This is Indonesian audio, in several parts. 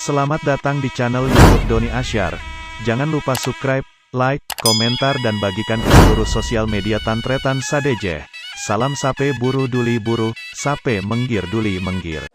Selamat datang di channel YouTube Doni Asyar. Jangan lupa subscribe, like, komentar dan bagikan ke seluruh sosial media Tantretan Sadeje. Salam sape buru duli buru, sape menggir duli menggir.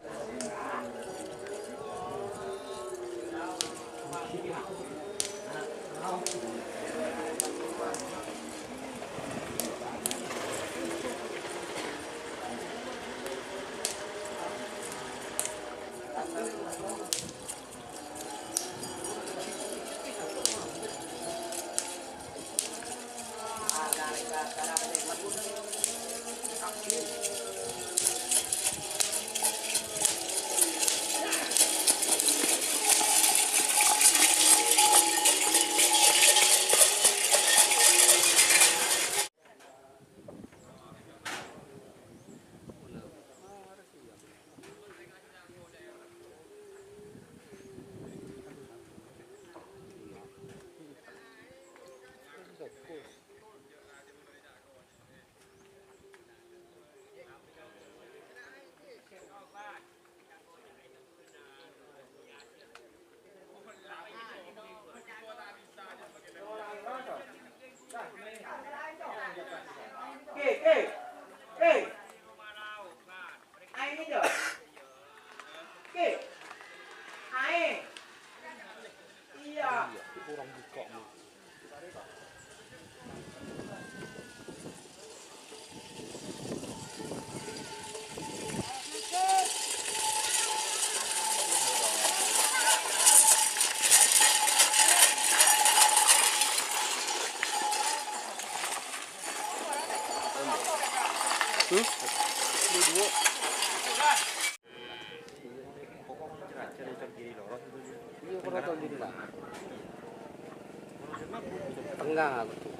Tenggang aku.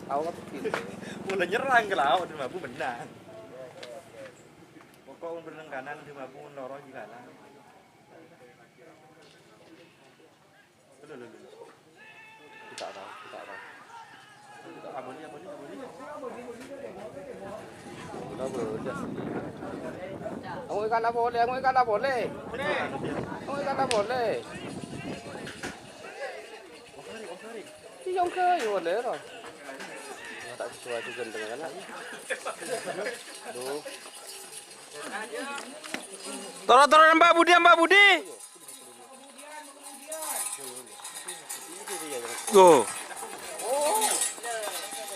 Tahu kan begini. Mulai nyerang ke laut di mabu menang. Pokok berenang kanan di mabu norong di kanan. Kita tahu. Aboni. Udah berudah. Kamu ikan apa boleh? Yang ke boleh lah. Tak sesuai juga dengan anak. Duh. Toro Mbak Budi. Go.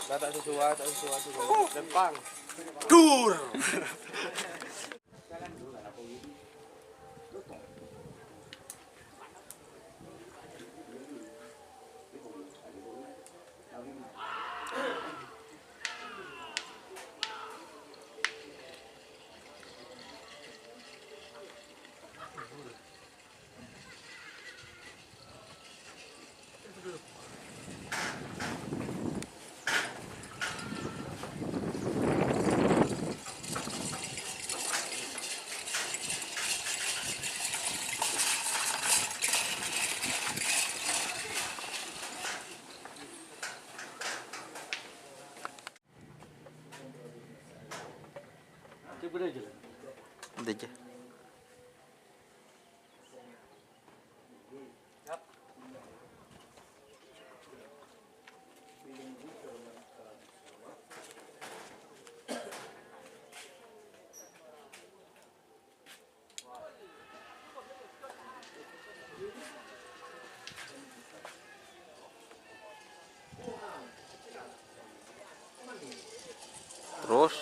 Tak sesuai. Lempang. Dur. Aja. Terus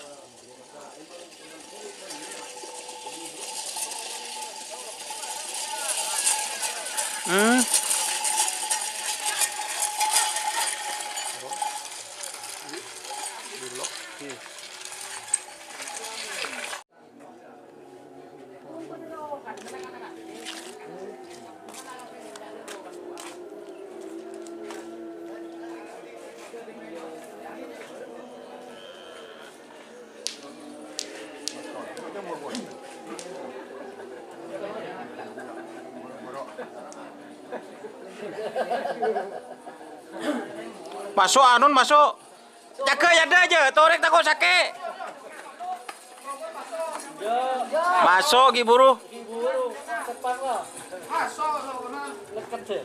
Masuk Anun masuk. Jaga ya ada aja, torek takut sakit. Masuk Ki Buru. depan lah. Leket sih.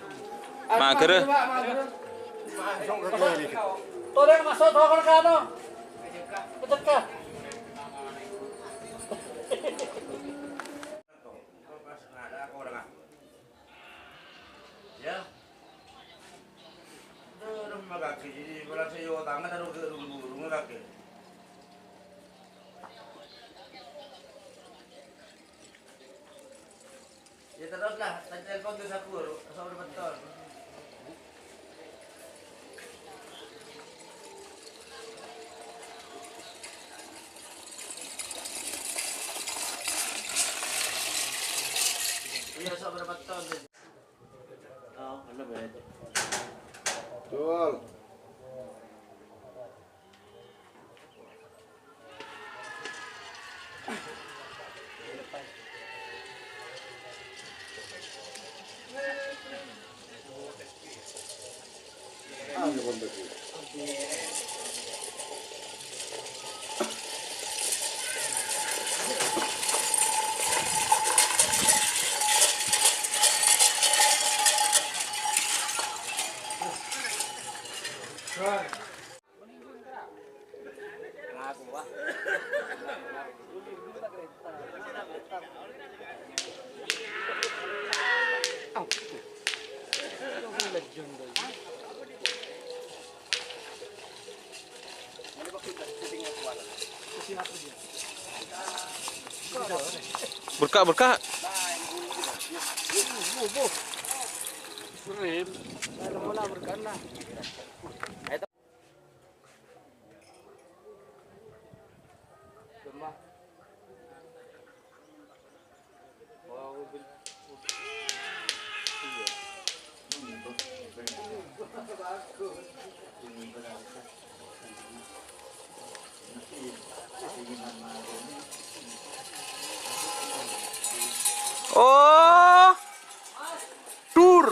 Mager. Tuh yang masuk tuh kan kano. Kecekah. Ya. Udah magaki jadi bola sayo tangan taruh ke rumah magaki. Ya teruslah, telepon ke aku, asal betul. Iya, asal berapa tahun? Oh, benar benar. Betul. Ano bang betul? Berkah. Surim. Ada bola berkana. Gemah. Wow, mobil. Oh. Tur.